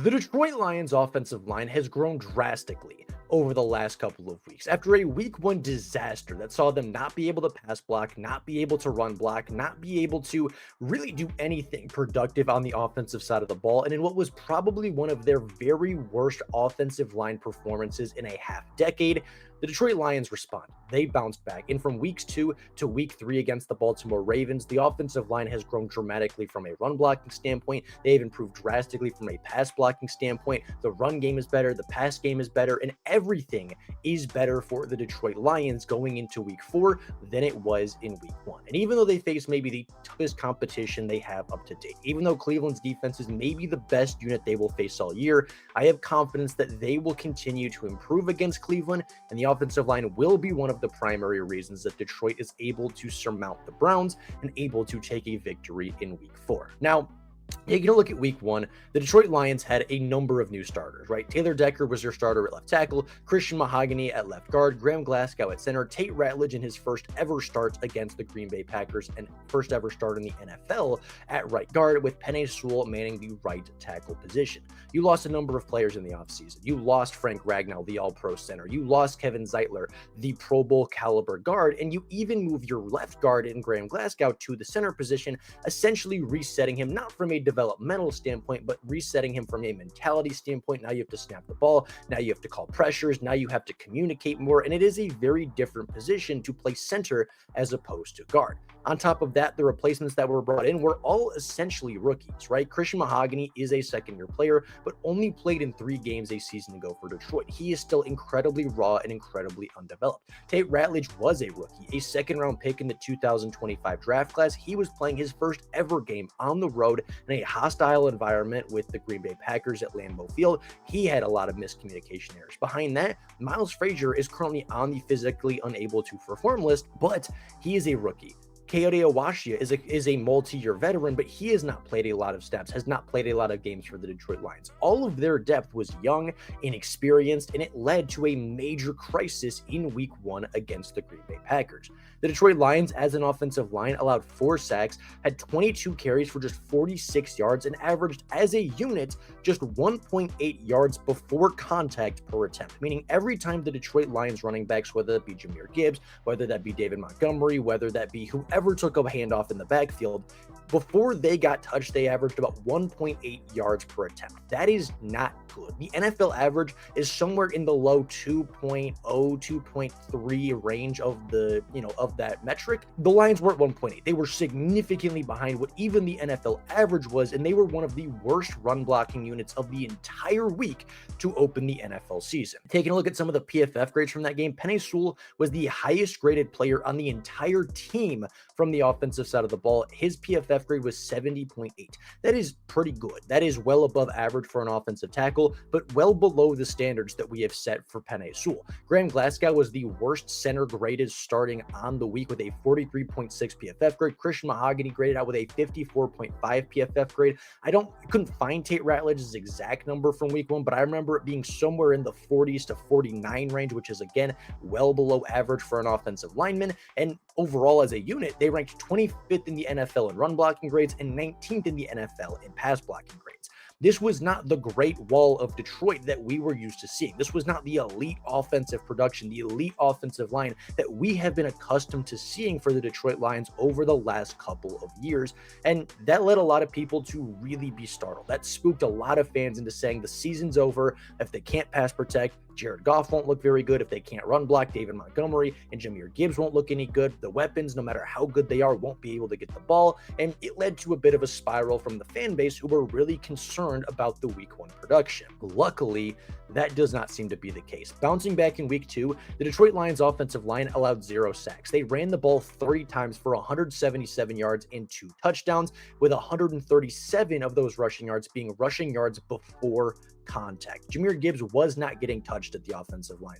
The Detroit Lions offensive line has grown drastically over the last couple of weeks. After a week one disaster that saw them not be able to pass block, not be able to run block, not be able to really do anything productive on the offensive side of the ball, and in what was probably one of their very worst offensive line performances in a half decade, the Detroit Lions respond. They bounced back. And from weeks 2 to week 3 against the Baltimore Ravens, the offensive line has grown dramatically from a run blocking standpoint. They have improved drastically from a pass blocking standpoint. The run game is better, the pass game is better, and everything is better for the Detroit Lions going into week 4 than it was in week 1. And even though they face maybe the toughest competition they have up to date, even though Cleveland's defense is maybe the best unit they will face all year, I have confidence that they will continue to improve against Cleveland, and the offensive line will be one of the primary reasons that Detroit is able to surmount the Browns and able to take a victory in week 4. Now, taking a look at week 1, the Detroit Lions had a number of new starters, right? Taylor Decker was their starter at left tackle, Christian Mahogany at left guard, Graham Glasgow at center, Tate Ratledge in his first ever start against the Green Bay Packers and first ever start in the NFL at right guard, with Penei Sewell manning the right tackle position. You lost a number of players in the offseason. You lost Frank Ragnow, the all-pro center. You lost Kevin Zeitler, the Pro Bowl caliber guard, and you even moved your left guard in Graham Glasgow to the center position, essentially resetting him not from a developmental standpoint, but resetting him from a mentality standpoint. Now you have to snap the ball. Now you have to call pressures. Now you have to communicate more. And it is a very different position to play center as opposed to guard. On top of that, the replacements that were brought in were all essentially rookies, right? Christian Mahogany is a second-year player, but only played in 3 games a season ago for Detroit. He is still incredibly raw and incredibly undeveloped. Tate Ratledge was a rookie, a second-round pick in the 2025 draft class. He was playing his first ever game on the road in a hostile environment with the Green Bay Packers at Lambeau Field. He had a lot of miscommunication errors. Behind that, Miles Frazier is currently on the physically unable to perform list, but he is a rookie. Kayode Awashia is a multi-year veteran, but he has not played a lot of snaps, has not played a lot of games for the Detroit Lions. All of their depth was young, inexperienced, and it led to a major crisis in week 1 against the Green Bay Packers. The Detroit Lions, as an offensive line, allowed 4 sacks, had 22 carries for just 46 yards, and averaged, as a unit, just 1.8 yards before contact per attempt, meaning every time the Detroit Lions running backs, whether that be Jahmyr Gibbs, whether that be David Montgomery, whether that be whoever took a handoff in the backfield, before they got touched, they averaged about 1.8 yards per attempt. That is not good. The NFL average is somewhere in the low 2.0, 2.3 range of that metric. The Lions were at 1.8. They were significantly behind what even the NFL average was, and they were one of the worst run blocking units of the entire week to open the NFL season. Taking a look at some of the PFF grades from that game, Penei Sewell was the highest graded player on the entire team from the offensive side of the ball. His PFF grade was 70.8. That is pretty good. That is well above average for an offensive tackle, but well below the standards that we have set for Penei Sewell. Graham Glasgow was the worst center graded starting on the week with a 43.6 PFF grade. Christian Mahogany graded out with a 54.5 PFF grade. I couldn't find Tate Ratledge's exact number from week 1, but I remember it being somewhere in the 40s to 49 range, which is again well below average for an offensive lineman. And overall as a unit, they ranked 25th in the NFL in run blocking grades and 19th in the NFL in pass blocking grades. This was not the great wall of Detroit that we were used to seeing. This was not the elite offensive production, the elite offensive line that we have been accustomed to seeing for the Detroit Lions over the last couple of years. And that led a lot of people to really be startled. That spooked a lot of fans into saying the season's over. If they can't pass protect, Jared Goff won't look very good. If they can't run block, David Montgomery and Jahmyr Gibbs won't look any good. The weapons, no matter how good they are, won't be able to get the ball. And it led to a bit of a spiral from the fan base who were really concerned about the week 1 production. Luckily, that does not seem to be the case. Bouncing back in week 2, the Detroit Lions offensive line allowed 0 sacks. They ran the ball 3 times for 177 yards and 2 touchdowns, with 137 of those rushing yards being rushing yards before contact. Jahmyr Gibbs was not getting touched at the offensive line.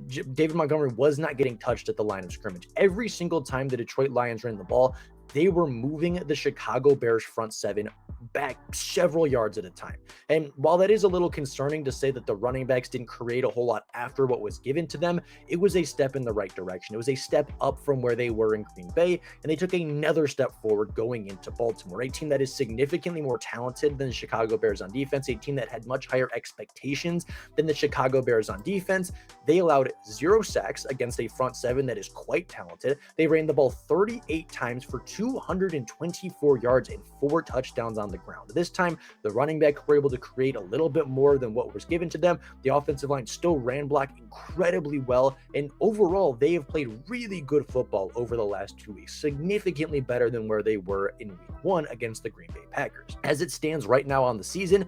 David Montgomery was not getting touched at the line of scrimmage. Every single time the Detroit Lions ran the ball, they were moving the Chicago Bears front 7 back several yards at a time. And while that is a little concerning to say that the running backs didn't create a whole lot after what was given to them, it was a step in the right direction. It was a step up from where they were in Green Bay, and they took another step forward going into Baltimore, a team that is significantly more talented than the Chicago Bears on defense, a team that had much higher expectations than the Chicago Bears on defense. They allowed 0 sacks against a front seven that is quite talented. They ran the ball 38 times for 224 yards and 4 touchdowns on the ground. This time, the running back were able to create a little bit more than what was given to them. The offensive line still ran block incredibly well, and overall, they have played really good football over the last 2 weeks, significantly better than where they were in week 1 against the Green Bay Packers. As it stands right now on the season,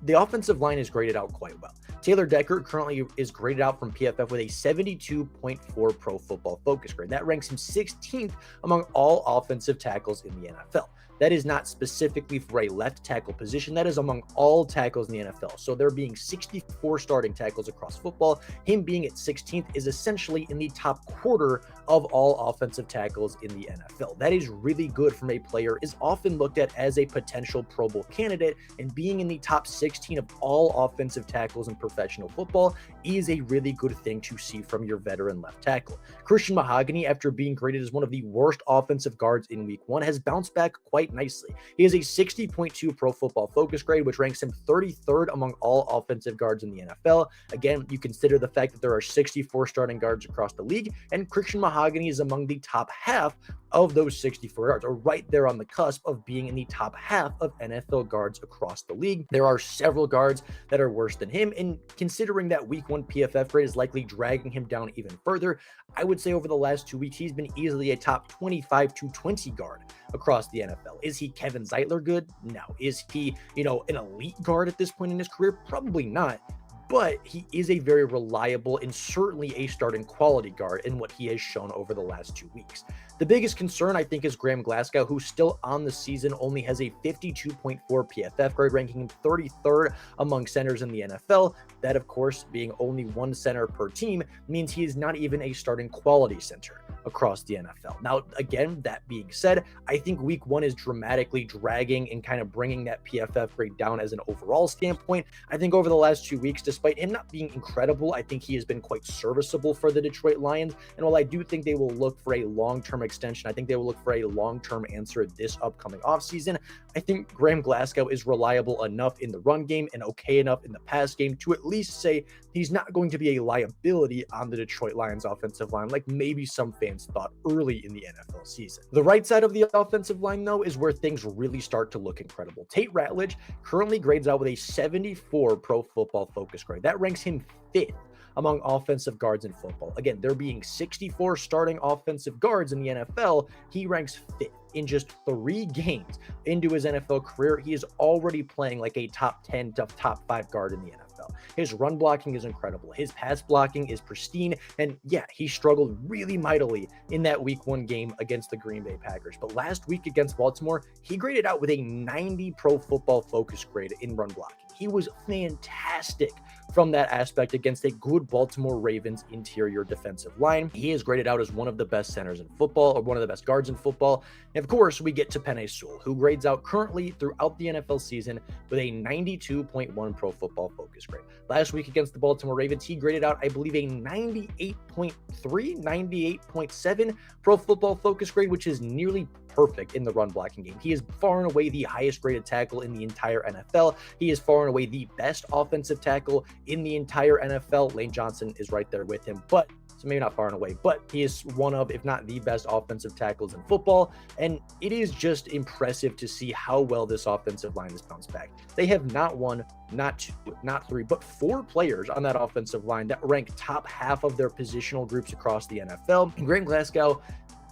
the offensive line is graded out quite well. Taylor Decker currently is graded out from PFF with a 72.4 Pro Football Focus grade. That ranks him 16th among all offensive tackles in the NFL. That is not specifically for a left tackle position. That is among all tackles in the NFL. So there being 64 starting tackles across football, him being at 16th is essentially in the top quarter of all offensive tackles in the NFL. That is really good from a player is often looked at as a potential Pro Bowl candidate, and being in the top 16 of all offensive tackles in professional football is a really good thing to see from your veteran left tackle. Christian Mahogany, after being graded as one of the worst offensive guards in week 1, has bounced back quite nicely. He has a 60.2 Pro Football Focus grade, which ranks him 33rd among all offensive guards in the NFL. Again, you consider the fact that there are 64 starting guards across the league, and Christian Mahogany is among the top half of those 64 guards, or right there on the cusp of being in the top half of NFL guards across the league. There are several guards that are worse than him, and considering that week 1 PFF grade is likely dragging him down even further, I would say over the last 2 weeks, he's been easily a top 25 to 20 guard across the NFL. Is he Kevin Zeitler good? No. Is he, an elite guard at this point in his career? Probably not. But he is a very reliable and certainly a starting quality guard in what he has shown over the last 2 weeks. The biggest concern, I think, is Graham Glasgow, who still on the season only has a 52.4 PFF grade, ranking him 33rd among centers in the NFL. That, of course, being only one center per team, means he is not even a starting quality center across the NFL. Now, again, that being said, I think week 1 is dramatically dragging and kind of bringing that PFF grade down as an overall standpoint. I think over the last 2 weeks, despite him not being incredible, I think he has been quite serviceable for the Detroit Lions. And while I do think they will look for a long-term extension, I think they will look for a long-term answer this upcoming offseason. I think Graham Glasgow is reliable enough in the run game and okay enough in the pass game to at least say he's not going to be a liability on the Detroit Lions offensive line like maybe some fans thought early in the NFL season. The right side of the offensive line, though, is where things really start to look incredible. Tate Ratledge currently grades out with a 74 Pro Football Focus grade. That ranks him 5th among offensive guards in football. Again, there being 64 starting offensive guards in the NFL, he ranks 5th. In just 3 games into his NFL career, he is already playing like a top 10 to top 5 guard in the NFL. His run blocking is incredible. His pass blocking is pristine. And yeah, he struggled really mightily in that week 1 game against the Green Bay Packers. But last week against Baltimore, he graded out with a 90 Pro Football Focus grade in run blocking. He was fantastic from that aspect against a good Baltimore Ravens interior defensive line. He is graded out as one of the best centers in football, or one of the best guards in football. And of course, we get to Penei Sewell, who grades out currently throughout the NFL season with a 92.1 Pro Football Focus grade. Last week against the Baltimore Ravens, he graded out, I believe, a 98.3, 98.7 Pro Football Focus grade, which is nearly perfect in the run blocking game. He is far and away the highest graded tackle in the entire NFL. He is far and away the best offensive tackle in the entire NFL. Lane Johnson is right there with him, but so maybe not far and away, but he is one of, if not the best offensive tackles in football. And it is just impressive to see how well this offensive line has bounced back. They have not one, not two, not three, but 4 players on that offensive line that rank top half of their positional groups across the NFL. And Graham Glasgow,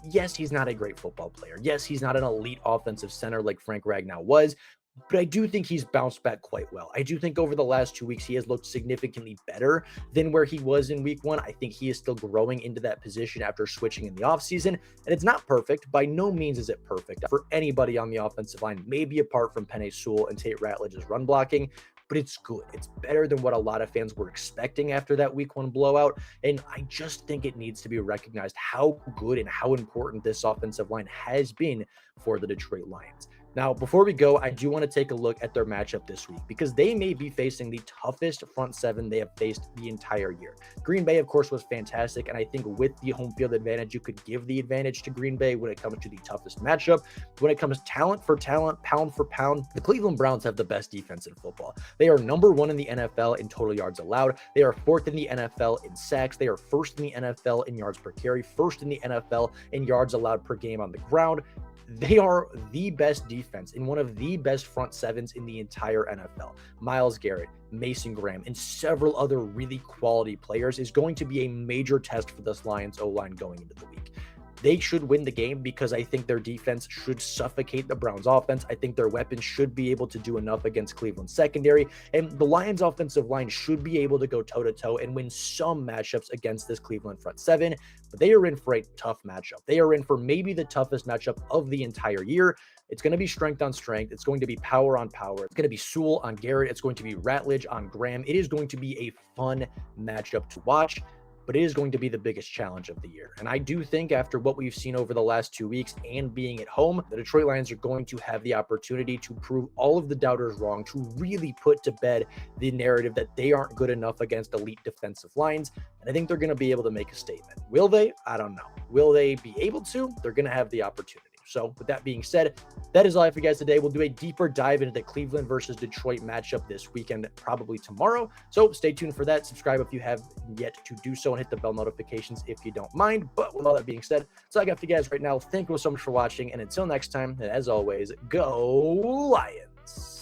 yes, he's not a great football player. Yes, he's not an elite offensive center like Frank Ragnow was, but I do think he's bounced back quite well. I do think over the last 2 weeks, he has looked significantly better than where he was in week 1. I think he is still growing into that position after switching in the offseason. And it's not perfect. By no means is it perfect for anybody on the offensive line, maybe apart from Penei Sewell and Tate Ratledge's run blocking. But it's good. It's better than what a lot of fans were expecting after that week 1 blowout. And I just think it needs to be recognized how good and how important this offensive line has been for the Detroit Lions. Now, before we go, I do want to take a look at their matchup this week because they may be facing the toughest front seven they have faced the entire year. Green Bay, of course, was fantastic, and I think with the home field advantage, you could give the advantage to Green Bay when it comes to the toughest matchup. When it comes talent for talent, pound for pound, the Cleveland Browns have the best defense in football. They are number one in the NFL in total yards allowed. They are fourth in the NFL in sacks. They are first in the NFL in yards per carry, first in the NFL in yards allowed per game on the ground. They are the best defense in one of the best front sevens in the entire NFL. Myles Garrett, Mason Graham, and several other really quality players is going to be a major test for this Lions O-line going into the week. They should win the game because I think their defense should suffocate the Browns offense. I think their weapons should be able to do enough against Cleveland's secondary, and the Lions offensive line should be able to go toe-to-toe and win some matchups against this Cleveland front seven, but they are in for a tough matchup. They are in for maybe the toughest matchup of the entire year. It's going to be strength on strength. It's going to be power on power. It's going to be Sewell on Garrett. It's going to be Ratledge on Graham. It is going to be a fun matchup to watch, but it is going to be the biggest challenge of the year. And I do think after what we've seen over the last 2 weeks and being at home, the Detroit Lions are going to have the opportunity to prove all of the doubters wrong, to really put to bed the narrative that they aren't good enough against elite defensive lines. And I think they're going to be able to make a statement. Will they? I don't know. Will they be able to? They're going to have the opportunity. So with that being said, that is all I have for you guys today. We'll do a deeper dive into the Cleveland versus Detroit matchup this weekend, probably tomorrow. So stay tuned for that. Subscribe if you have yet to do so and hit the bell notifications if you don't mind. But with all that being said, that's all I got for you guys right now. Thank you so much for watching. And until next time, and as always, go Lions.